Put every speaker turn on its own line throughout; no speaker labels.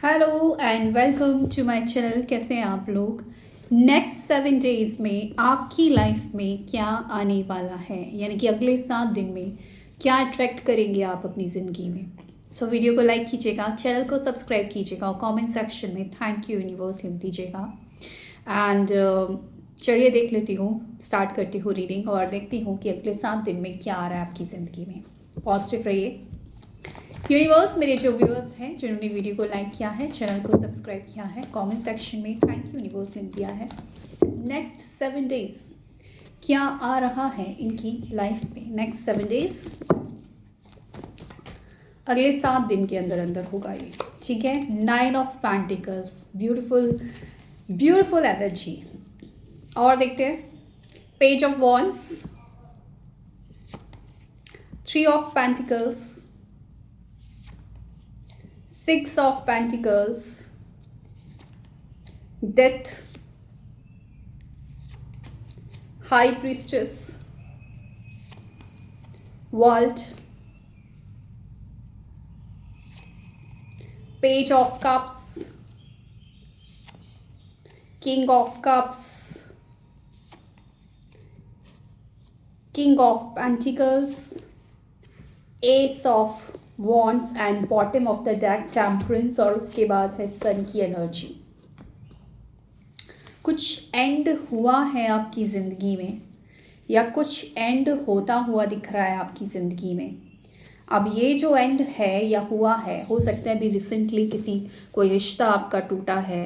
Hello and welcome to my channel. कैसे हैं आप लोग? नेक्स्ट 7 डेज़ में आपकी लाइफ में क्या आने वाला है, यानी कि अगले 7 दिन में क्या अट्रैक्ट करेंगे आप अपनी ज़िंदगी में। सो वीडियो को लाइक कीजिएगा, चैनल को सब्सक्राइब कीजिएगा और कमेंट सेक्शन में थैंक यू यूनिवर्स लिख दीजिएगा। एंड चलिए देख लेती हूँ, स्टार्ट करती हूँ रीडिंग और देखती हूँ कि अगले 7 दिन में क्या आ रहा है आपकी ज़िंदगी में। पॉजिटिव रहिए यूनिवर्स। मेरे जो व्यूअर्स हैं जिन्होंने वीडियो को लाइक किया है, चैनल को सब्सक्राइब किया है, कमेंट सेक्शन में थैंक यू यूनिवर्स लिख दिया है। नेक्स्ट 7 डेज क्या आ रहा है इनकी लाइफ में? नेक्स्ट 7 डेज अगले 7 दिन के अंदर अंदर होगा ये, ठीक है। 9 of pentacles, beautiful beautiful energy. और देखते हैं page of wands, 3 of pentacles, 6 of Pentacles, Death, High Priestess, World, Page of Cups, King of Cups, King of Pentacles, Ace of wands and bottom of the deck temperance, और उसके बाद है सन की energy. कुछ and हुआ है आपकी ज़िंदगी में या कुछ एंड होता हुआ दिख रहा है आपकी ज़िंदगी में। अब ये जो एंड है या हुआ है, हो सकता है अभी रिसेंटली कोई रिश्ता आपका टूटा है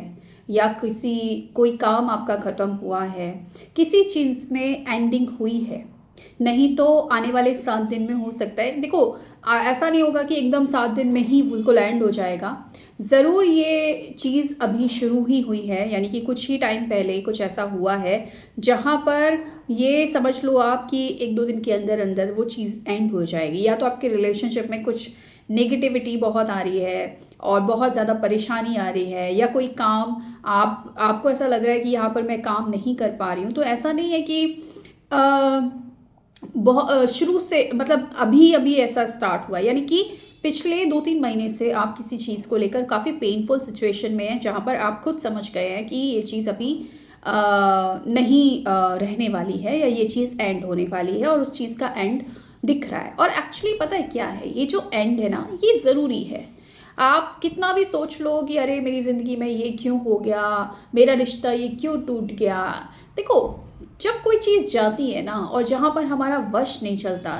या कोई काम आपका ख़त्म हुआ है, किसी चीज़ में एंडिंग हुई है। नहीं तो आने वाले 7 दिन में हो सकता है। देखो ऐसा नहीं होगा कि एकदम 7 दिन में ही बिल्कुल एंड हो जाएगा। ज़रूर ये चीज़ अभी शुरू ही हुई है, यानी कि कुछ ही टाइम पहले कुछ ऐसा हुआ है जहाँ पर ये समझ लो आप कि 1-2 दिन के अंदर अंदर वो चीज़ एंड हो जाएगी। या तो आपके रिलेशनशिप में कुछ नेगेटिविटी बहुत आ रही है और बहुत ज़्यादा परेशानी आ रही है, या कोई काम आपको ऐसा लग रहा है कि यहाँ पर मैं काम नहीं कर पा रही हूँ। तो ऐसा नहीं है कि बहुत शुरू से, मतलब अभी अभी ऐसा स्टार्ट हुआ, यानी कि पिछले 2-3 महीने से आप किसी चीज़ को लेकर काफ़ी पेनफुल सिचुएशन में हैं, जहाँ पर आप खुद समझ गए हैं कि ये चीज़ अभी नहीं रहने वाली है या ये चीज़ एंड होने वाली है, और उस चीज़ का एंड दिख रहा है। और एक्चुअली पता है क्या है, ये जो एंड है ना, ये ज़रूरी है। आप कितना भी सोच लो कि अरे मेरी ज़िंदगी में ये क्यों हो गया, मेरा रिश्ता ये क्यों टूट गया। देखो जब कोई चीज़ जाती है ना और जहाँ पर हमारा वश नहीं चलता,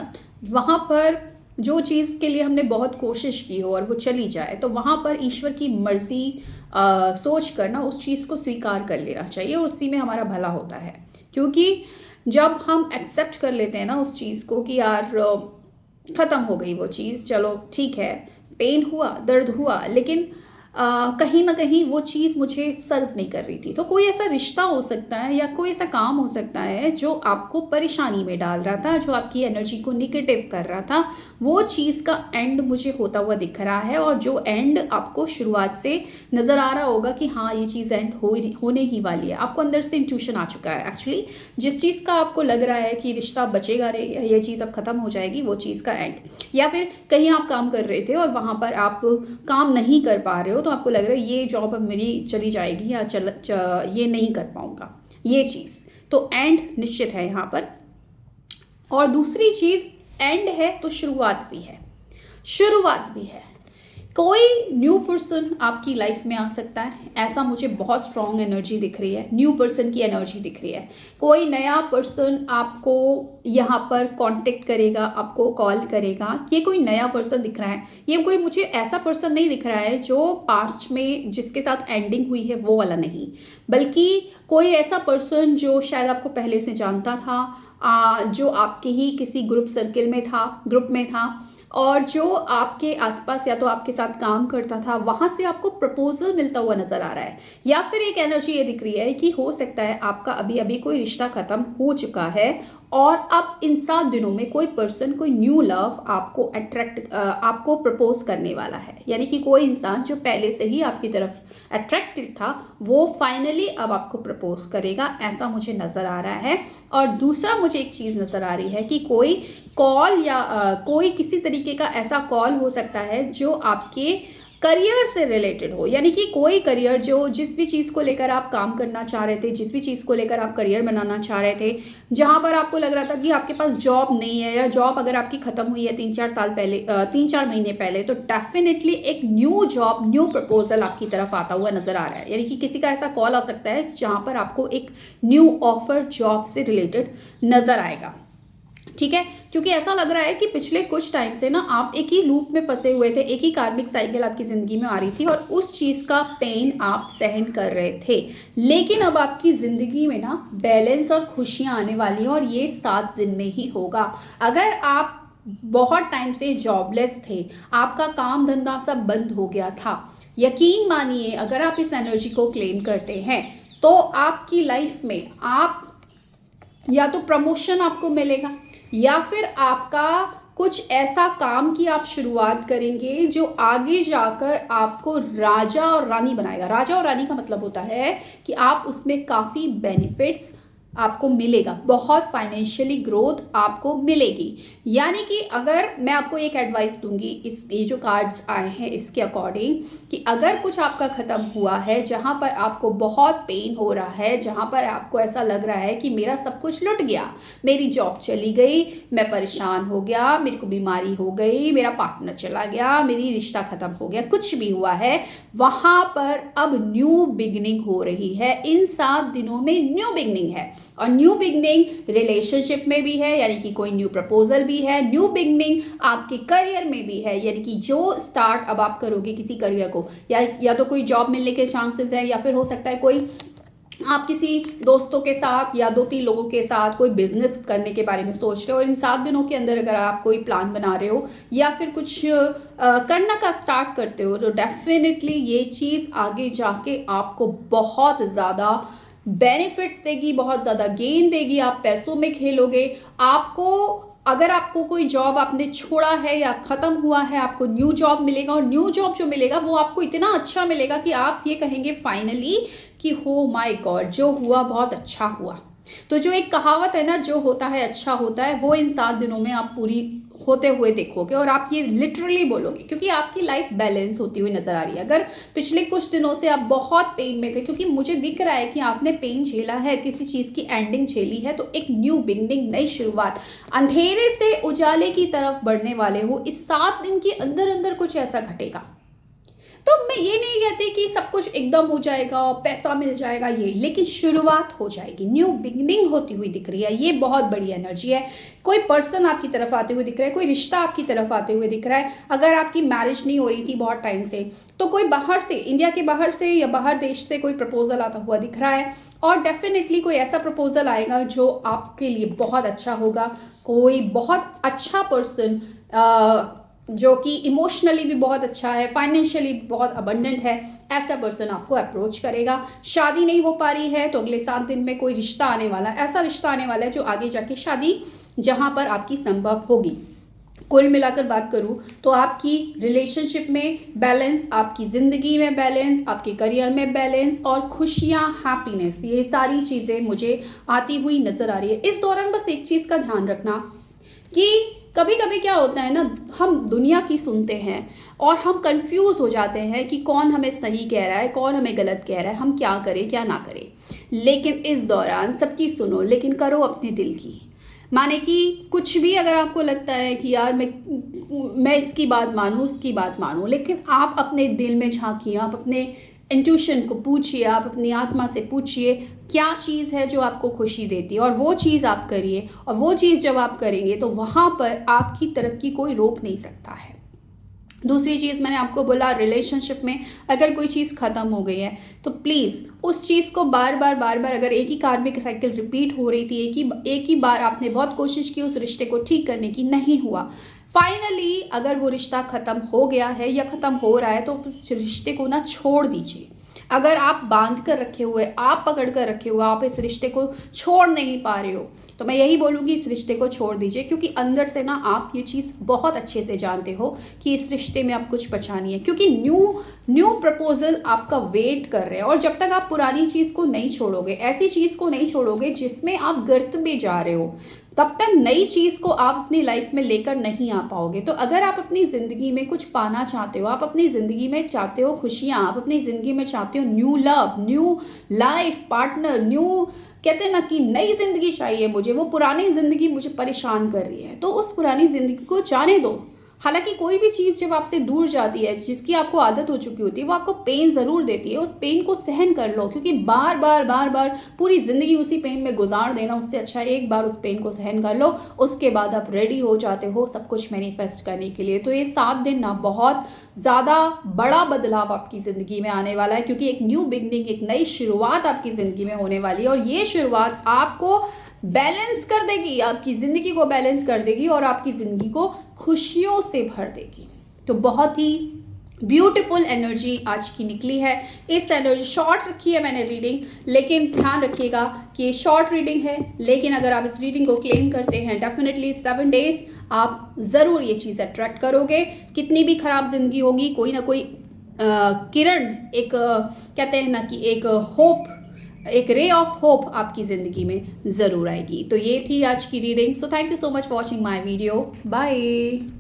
वहाँ पर जो चीज़ के लिए हमने बहुत कोशिश की हो और वो चली जाए, तो वहाँ पर ईश्वर की मर्ज़ी सोच कर ना उस चीज़ को स्वीकार कर लेना चाहिए, और उसी में हमारा भला होता है। क्योंकि जब हम एक्सेप्ट कर लेते हैं ना उस चीज़ को कि यार ख़त्म हो गई वो चीज़, चलो ठीक है, पेन हुआ, दर्द हुआ, लेकिन कहीं ना कहीं वो चीज़ मुझे सर्व नहीं कर रही थी। तो कोई ऐसा रिश्ता हो सकता है या कोई ऐसा काम हो सकता है जो आपको परेशानी में डाल रहा था, जो आपकी एनर्जी को निगेटिव कर रहा था। वो चीज़ का एंड मुझे होता हुआ दिख रहा है, और जो एंड आपको शुरुआत से नज़र आ रहा होगा कि हाँ ये चीज़ एंड होने ही वाली है। आपको अंदर से इंट्यूशन आ चुका है। एक्चुअली जिस चीज़ का आपको लग रहा है कि रिश्ता बचेगा रे, ये चीज़ अब ख़त्म हो जाएगी, वो चीज़ का एंड। या फिर कहीं आप काम कर रहे थे और वहाँ पर आप काम नहीं कर पा रहे हो, तो आपको लग रहा है ये जॉब अब मेरी चली जाएगी या ये नहीं कर पाऊंगा, ये चीज़ तो एंड निश्चित है यहाँ पर। और दूसरी चीज़, एंड है तो शुरुआत भी है, शुरुआत भी है। कोई न्यू पर्सन आपकी लाइफ में आ सकता है, ऐसा मुझे बहुत स्ट्रॉन्ग एनर्जी दिख रही है। न्यू पर्सन की एनर्जी दिख रही है। कोई नया पर्सन आपको यहाँ पर कांटेक्ट करेगा, आपको कॉल करेगा। ये कोई नया पर्सन दिख रहा है। ये कोई मुझे ऐसा पर्सन नहीं दिख रहा है जो पास्ट में जिसके साथ एंडिंग हुई है, वो वाला नहीं, बल्कि कोई ऐसा पर्सन जो शायद आपको पहले से जानता था, जो आपके ही किसी ग्रुप में था, और जो आपके आसपास या तो आपके साथ काम करता था, वहाँ से आपको प्रपोजल मिलता हुआ नज़र आ रहा है। या फिर एक एनर्जी ये दिख रही है कि हो सकता है आपका अभी अभी कोई रिश्ता ख़त्म हो चुका है, और अब इन 7 दिनों में कोई पर्सन, कोई न्यू लव आपको प्रपोज करने वाला है। यानी कि कोई इंसान जो पहले से ही आपकी तरफ अट्रैक्टेड था, वो फाइनली अब आपको प्रपोज करेगा, ऐसा मुझे नज़र आ रहा है। और दूसरा मुझे एक चीज़ नज़र आ रही है कि कोई कॉल या कोई किसी तरीके का ऐसा कॉल हो सकता है जो आपके करियर से रिलेटेड हो, यानी कि कोई करियर जो जिस भी चीज़ को लेकर आप काम करना चाह रहे थे, जिस भी चीज़ को लेकर आप करियर बनाना चाह रहे थे, जहाँ पर आपको लग रहा था कि आपके पास जॉब नहीं है, या जॉब अगर आपकी ख़त्म हुई है 3-4 साल पहले, 3-4 महीने पहले, तो डेफिनेटली एक न्यू जॉब, न्यू प्रपोजल आपकी तरफ आता हुआ नज़र आ रहा है। यानी कि किसी का ऐसा कॉल आ सकता है जहाँ पर आपको एक न्यू ऑफर जॉब से रिलेटेड नज़र आएगा। ठीक है, क्योंकि ऐसा लग रहा है कि पिछले कुछ टाइम से ना आप एक ही लूप में फंसे हुए थे, एक ही कार्मिक साइकिल आपकी ज़िंदगी में आ रही थी और उस चीज़ का पेन आप सहन कर रहे थे। लेकिन अब आपकी ज़िंदगी में ना बैलेंस और खुशियाँ आने वाली हैं, और ये 7 दिन में ही होगा। अगर आप बहुत टाइम से जॉबलेस थे, आपका काम धंधा सब बंद हो गया था, यकीन मानिए अगर आप इस एनर्जी को क्लेम करते हैं तो आपकी लाइफ में आप या तो प्रमोशन आपको मिलेगा, या फिर आपका कुछ ऐसा काम की आप शुरुआत करेंगे जो आगे जाकर आपको राजा और रानी बनाएगा। राजा और रानी का मतलब होता है कि आप उसमें काफ़ी बेनिफिट्स आपको मिलेगा, बहुत फाइनेंशियली ग्रोथ आपको मिलेगी। यानी कि अगर मैं आपको एक एडवाइस दूंगी, इस ये जो कार्ड्स आए हैं इसके अकॉर्डिंग, कि अगर कुछ आपका ख़त्म हुआ है, जहाँ पर आपको बहुत पेन हो रहा है, जहाँ पर आपको ऐसा लग रहा है कि मेरा सब कुछ लुट गया, मेरी जॉब चली गई, मैं परेशान हो गया, मेरे को बीमारी हो गई, मेरा पार्टनर चला गया, मेरी रिश्ता ख़त्म हो गया, कुछ भी हुआ है, वहाँ पर अब न्यू बिगनिंग हो रही है। इन 7 दिनों में न्यू बिगनिंग है, और न्यू बिगनिंग रिलेशनशिप में भी है, यानी कि कोई न्यू प्रपोजल भी है। न्यू बिगनिंग आपके करियर में भी है, यानी कि जो स्टार्ट अब आप करोगे किसी करियर को, या तो कोई जॉब मिलने के चांसेस है, या फिर हो सकता है कोई आप किसी दोस्तों के साथ या 2-3 लोगों के साथ कोई बिजनेस करने के बारे में सोच रहे हो, और इन 7 दिनों के अंदर अगर आप कोई प्लान बना रहे हो या फिर कुछ करना का स्टार्ट करते हो, तो डेफिनेटली ये चीज़ आगे जाके आपको बहुत ज़्यादा बेनिफिट्स देगी, बहुत ज़्यादा गेन देगी, आप पैसों में खेलोगे। आपको अगर आपको कोई जॉब आपने छोड़ा है या ख़त्म हुआ है, आपको न्यू जॉब मिलेगा, और न्यू जॉब जो मिलेगा वो आपको इतना अच्छा मिलेगा कि आप ये कहेंगे फाइनली कि हो माय गॉड, जो हुआ बहुत अच्छा हुआ। तो जो एक कहावत है ना, जो होता है अच्छा होता है, वो इन 7 दिनों में आप पूरी होते हुए देखोगे, और आप ये लिटरली बोलोगे, क्योंकि आपकी लाइफ बैलेंस होती हुई नजर आ रही है। अगर पिछले कुछ दिनों से आप बहुत पेन में थे, क्योंकि मुझे दिख रहा है कि आपने पेन झेला है, किसी चीज़ की एंडिंग झेली है, तो एक न्यू बिगनिंग, नई शुरुआत, अंधेरे से उजाले की तरफ बढ़ने वाले हो। इस 7 दिन के अंदर अंदर कुछ ऐसा घटेगा। तो मैं ये नहीं कहती कि सब कुछ एकदम हो जाएगा, पैसा मिल जाएगा, ये, लेकिन शुरुआत हो जाएगी, न्यू बिगनिंग होती हुई दिख रही है। ये बहुत बड़ी एनर्जी है। कोई पर्सन आपकी तरफ आते हुए दिख रहा है, कोई रिश्ता आपकी तरफ आते हुए दिख रहा है। अगर आपकी मैरिज नहीं हो रही थी बहुत टाइम से, तो कोई बाहर से, इंडिया के बाहर से या बाहर देश से कोई प्रपोजल आता हुआ दिख रहा है, और डेफिनेटली कोई ऐसा प्रपोजल आएगा जो आपके लिए बहुत अच्छा होगा। कोई बहुत अच्छा पर्सन जो कि इमोशनली भी बहुत अच्छा है, फाइनेंशियली बहुत अबंडेंट है, ऐसा पर्सन आपको अप्रोच करेगा। शादी नहीं हो पा रही है तो अगले 7 दिन में कोई रिश्ता आने वाला है, ऐसा रिश्ता आने वाला है जो आगे जाके शादी जहाँ पर आपकी संभव होगी। कुल मिलाकर बात करूँ तो आपकी रिलेशनशिप में बैलेंस, आपकी ज़िंदगी में बैलेंस, आपके करियर में बैलेंस, और खुशियाँ, हैप्पीनेस, ये सारी चीज़ें मुझे आती हुई नज़र आ रही है। इस दौरान बस एक चीज़ का ध्यान रखना कि कभी कभी क्या होता है ना, हम दुनिया की सुनते हैं और हम कंफ्यूज हो जाते हैं कि कौन हमें सही कह रहा है, कौन हमें गलत कह रहा है, हम क्या करें क्या ना करें। लेकिन इस दौरान सबकी सुनो, लेकिन करो अपने दिल की। माने कि कुछ भी अगर आपको लगता है कि यार मैं इसकी बात मानूँ, उसकी बात मानूँ, लेकिन आप अपने दिल में झांकिए, आप अपने इंट्यूशन को पूछिए, आप अपनी आत्मा से पूछिए क्या चीज़ है जो आपको खुशी देती है, और वो चीज़ आप करिए। और वो चीज़ जब आप करेंगे तो वहाँ पर आपकी तरक्की कोई रोक नहीं सकता है। दूसरी चीज़ मैंने आपको बोला, रिलेशनशिप में अगर कोई चीज़ ख़त्म हो गई है तो प्लीज़ उस चीज़ को बार बार अगर एक ही कार्मिक साइकिल रिपीट हो रही थी, एक ही बार आपने बहुत कोशिश की उस रिश्ते को ठीक करने की, नहीं हुआ, फाइनली अगर वो रिश्ता ख़त्म हो गया है या ख़त्म हो रहा है तो उस रिश्ते को ना छोड़ दीजिए। अगर आप बांध कर रखे हुए, आप पकड़ कर रखे हुए, आप इस रिश्ते को छोड़ नहीं पा रहे हो, तो मैं यही बोलूँगी इस रिश्ते को छोड़ दीजिए। क्योंकि अंदर से ना आप ये चीज़ बहुत अच्छे से जानते हो कि इस रिश्ते में आप कुछ बचा नहीं है, क्योंकि न्यू प्रपोजल आपका वेट कर रहे हैं। और जब तक आप पुरानी चीज़ को नहीं छोड़ोगे, ऐसी चीज़ को नहीं छोड़ोगे जिसमें आप गर्त में जा रहे हो, तब तक नई चीज़ को आप अपनी लाइफ में लेकर नहीं आ पाओगे। तो अगर आप अपनी ज़िंदगी में कुछ पाना चाहते हो, आप अपनी ज़िंदगी में चाहते हो खुशियाँ, आप अपनी ज़िंदगी में चाहते हो new love, new life partner, new कहते हैं ना कि नई ज़िंदगी चाहिए मुझे, वो पुरानी ज़िंदगी मुझे परेशान कर रही है, तो उस पुरानी ज़िंदगी को जाने दो। हालांकि कोई भी चीज़ जब आपसे दूर जाती है, जिसकी आपको आदत हो चुकी होती है, वो आपको पेन ज़रूर देती है। उस पेन को सहन कर लो, क्योंकि बार बार पूरी ज़िंदगी उसी पेन में गुजार देना, उससे अच्छा एक बार उस पेन को सहन कर लो, उसके बाद आप रेडी हो जाते हो सब कुछ मैनिफेस्ट करने के लिए। तो ये 7 दिन ना बहुत ज़्यादा बड़ा बदलाव आपकी ज़िंदगी में आने वाला है, क्योंकि एक न्यू बिगनिंग, एक नई शुरुआत आपकी ज़िंदगी में होने वाली है। और ये शुरुआत आपको बैलेंस कर देगी, आपकी ज़िंदगी को बैलेंस कर देगी और आपकी ज़िंदगी को खुशियों से भर देगी। तो बहुत ही ब्यूटीफुल एनर्जी आज की निकली है। इस एनर्जी शॉर्ट रखी है मैंने रीडिंग, लेकिन ध्यान रखिएगा कि ये शॉर्ट रीडिंग है, लेकिन अगर आप इस रीडिंग को क्लेम करते हैं डेफिनेटली 7 डेज आप ज़रूर ये चीज़ अट्रैक्ट करोगे। कितनी भी खराब ज़िंदगी होगी, कोई ना कोई किरण, एक कहते हैं ना कि एक होप, एक रे ऑफ होप आपकी ज़िंदगी में ज़रूर आएगी। तो ये थी आज की reading. So thank you so much for watching my video. Bye.